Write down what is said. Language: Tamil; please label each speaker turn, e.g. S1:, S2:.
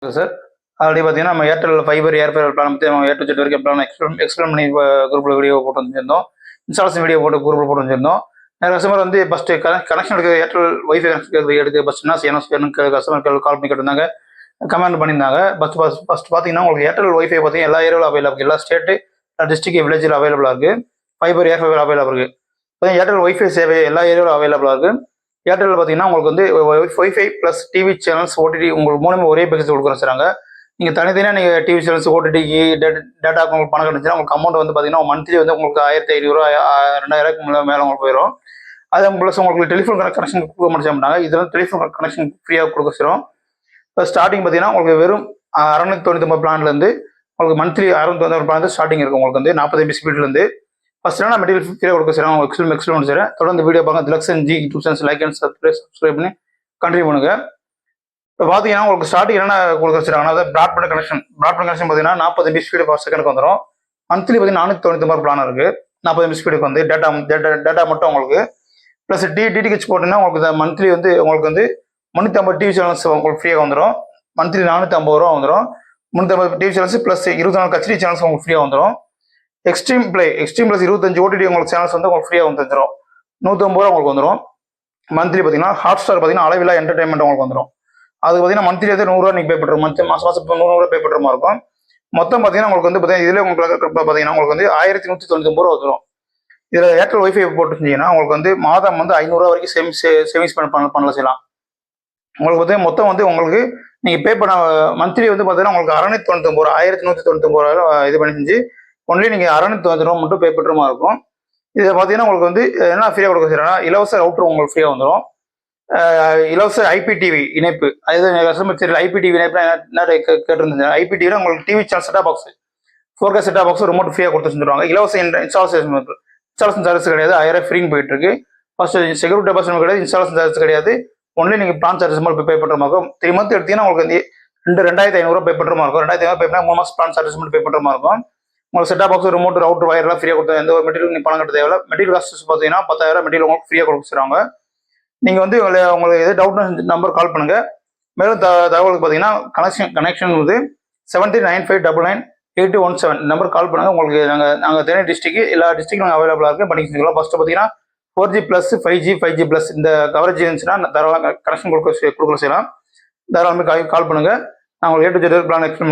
S1: சார் ஆல்ரெடி பார்த்தீங்கன்னா நம்ம ஏர்டெல் ஃபைபர் ஏர்ஃபைபர் பிளான் பற்றி நம்ம ஏ டு ஜெட் வரைக்கும் பிளான் எக்ஸ்பிளைன் பண்ணி குரூப்பில் வீடியோ போட்டு வந்திருந்தோம். இன்ஸ்டாலேஷன் வீடியோ போட்டு குரூப்பில் போட்டு வந்திருந்தோம். நிறைய கஸ்டமர் வந்து ஃபஸ்ட்டு கனெக்ஷன் எடுக்க ஏர்டெல் வைஃபை கனெக்ஷன் எடுக்க ஃபஸ்ட் என்ன செய்யணும் கஸ்டமர் கால் பண்ணி கேட்டிருந்தாங்க, கமெண்ட் பண்ணியிருந்தாங்க. ஃபஸ்ட் பார்த்தீங்கன்னா உங்களுக்கு ஏர்டெல் வைஃபை பார்த்தீங்கன்னா எல்லா ஏரியாவில் அவைலபிள், எல்லா ஸ்டேட்டு டிஸ்ட்ரிக்ட் வில்லேஜில் அவைலபிளாக இருக்குது. ஃபைபர் ஏர்ஃபைபர் அவைலபிள் இருக்குது. ஏர்டெல் வைஃபை சேவை எல்லா ஏரியாவிலும் அவைலபிளாக இருக்குது. ஏர்டெல் பார்த்தீங்கன்னா உங்களுக்கு வந்து wifi plus TV channels OTT உங்களுக்கு மூணுமே ஒரே பேக்கேஜ் கொடுக்குறோம் சார். நீங்கள் தனித்தனியாக நீங்கள் டிவி சேனல்ஸ் ஓடிடிக்கு டேட்டா உங்களுக்கு பணம் கிடைச்சுன்னா உங்களுக்கு அமௌண்ட் வந்து பார்த்தீங்கன்னா மந்த்லி வந்து உங்களுக்கு 1500 2000 மேலே உங்களுக்கு போயிடும். அது ப்ளஸ் உங்களுக்கு டெலிஃபோன் கனெக்ஷன் கொடுக்க முடிச்சாங்க. இதெல்லாம் டெலிஃபோன் கனெக்ஷன் ஃப்ரீயாக கொடுக்க செய்கிறோம். இப்போ ஸ்டார்டிங் பார்த்தீங்கன்னா உங்களுக்கு வெறும் 699 பிளான்லேருந்து உங்களுக்கு மந்த்லி 699 பிளான் ஸ்டார்டிங் இருக்கும். உங்களுக்கு வந்து 40 MB ஸ்பீட்லேருந்து ஃபஸ்ட் நான் மெட்டீரியல் ஃப்ரீயாக கொடுக்க செய்கிறோம். எக்ஸ்பிளைன் செய்கிறேன். தொடர்ந்து வீடியோ பார்க்க Dilakshan G tuitions like and subscribe பண்ணி கண்டினியூ பண்ணுங்க. இப்போ பார்த்தீங்கன்னா உங்களுக்கு ஸ்டார்டிங் என்னென்ன கொடுக்க வச்சுருக்காங்கன்னா அதாவது ப்ராட்பேண்ட் கனெக்ஷன் பார்த்தீங்கன்னா 40 MB ஸ்பீடு பர் செகண்டுக்கு வந்துடும். மந்த்லி பார்த்தீங்கன்னா 499 பிளான் இருக்குது. 40 MB ஸ்பீடுக்கு வந்து டேட்டா மட்டும் உங்களுக்கு ப்ளஸ் டிடிஹெச் போட்டிங்கன்னா உங்களுக்கு மந்த்லி வந்து உங்களுக்கு வந்து 350 டிவி சேனல்ஸ் உங்களுக்கு ஃப்ரீயாக வந்துடும். மந்த்லி 450 ரூபா வந்துடும். 350 TV channels plus 24 HD channels உங்களுக்கு ஃப்ரீயாக வந்துடும். எக்ஸ்ட்ரீம் ப்ளஸ் 25 ஓடிடி உங்களுக்கு சேனல்ஸ் வந்து உங்களுக்கு ஃப்ரீயாக வந்து தந்துடும். 150 ரூபா உங்களுக்கு வந்துடும். மந்த்லி பார்த்தீங்கன்னா ஹாட் ஸ்டார் பார்த்தீங்கன்னா அளவில்லா என்டர்டைன்மெண்ட் உங்களுக்கு வந்துடும். அது பார்த்தீங்கன்னா மந்த்லி வந்து 100 ரூபா நீங்கள் பே பண்ணுறோம். மாதம் 100 ரூபா பே பண்ணுற மாதிரி இருக்கும். மொத்தம் பார்த்தீங்கன்னா உங்களுக்கு வந்து பார்த்தீங்கன்னா இதில் உங்களுக்கு பார்த்தீங்கன்னா உங்களுக்கு வந்து 1199 ரூபா வந்துடும். இதில் ஏர்டெல் வைஃபை போட்டுருந்தீங்கன்னா உங்களுக்கு வந்து மாதம் வந்து 500 ரூபா வரைக்கும் சேவிங்ஸ் பண்ணலாம் செய்யலாம். உங்களுக்கு வந்து மொத்தம் வந்து உங்களுக்கு நீங்கள் பே பண்ண மந்த்லி வந்து பார்த்தீங்கன்னா உங்களுக்கு 699 ரூபா 1199 ரூபா இது பண்ணி செஞ்சு ஒன்லி நீங்கள் 690 ரூபா மட்டும் பே பண்ணுற மாதிரி இருக்கும். இதில் பார்த்தீங்கன்னா உங்களுக்கு வந்து என்ன ஃப்ரீயாக கொடுக்க செய்யறேன்னா இலவச ரவுட்டர் உங்களுக்கு ஃப்ரீயாக வந்துடும். இலவச ஐபிடிவி இணைப்பு, அதாவது கஸ்டமர் தெரியல ஐபிடிவி இணைப்பு என்ன கேட்டிருந்தேன். ஐபிடிவியில் உங்களுக்கு டிவி சேனல் செட்டா பாக்ஸ் 4K செட்டா பாக்ஸ் ரிமோட் ஃப்ரீயாக கொடுத்து செஞ்சுருவாங்க. இலவச இன்ஸ்டாலேஷன் சார்ஜஸ் கிடையாது. 1000 ஃப்ரீன்னு போயிட்டு இருக்கு. ஃபர்ஸ்ட் செக்யூரிட்டி டெபாசிட் கிடையாது, இன்ஸ்டாலேஷன் சார்ஜஸ் கிடையாது. ஒன்லி நீங்கள் பிளான் சார்ஜஸ் மட்டும் பே பண்ணுற மாதிரி இருக்கும். 3 மந்த் எடுத்தீங்கன்னா உங்களுக்கு வந்து 2500 பே பண்ணுற மாதிரி இருக்கும். 2500 பே பண்ணால் 3 மாதம் பிளான் சார்ஜஸ் மட்டும் பே பண்ணுற மாதிரி இருக்கும். உங்களுக்கு செட்டா பாக்ஸ் ரிமோட் ரவுட்டர் வயர்லாம் ஃப்ரீயாக கொடுத்தா எந்த ஒரு மெட்டீரியல் நீங்கள் பணம் கட்ட தேவையில்ல. மெட்டீரியல் காஸ்ட் பார்த்தீங்கன்னா 10,000 மெட்டீரியல் உங்களுக்கு ஃப்ரீயாக கொடுக்குறாங்க. நீங்கள் வந்து உங்களுக்கு எது டவுட்னா நம்பர் கால் பண்ணுங்க. மேலும் தகவலுக்கு பார்த்தீங்கன்னா கனெக்ஷன் வந்து 7395998217 நம்பர் கால் பண்ணுங்க. உங்களுக்கு நாங்கள் தேனி டிஸ்ட்ரிக்ட் எல்லா டிஸ்ட்ரிக்ட் நாங்கள் அவைலபிளாக இருக்கு பண்ணி செஞ்சுக்கலாம். ஃபர்ஸ்ட் பார்த்தீங்கன்னா 4G ப்ளஸ் 5G ப்ளஸ் இந்த கவரேஜ் இருந்துச்சுன்னா தாராளமாக கனெக்ஷன் கொடுக்க செய்யலாம். தாராளமாக கால் பண்ணுங்க. நான் உங்களுக்கு A to Z plan explain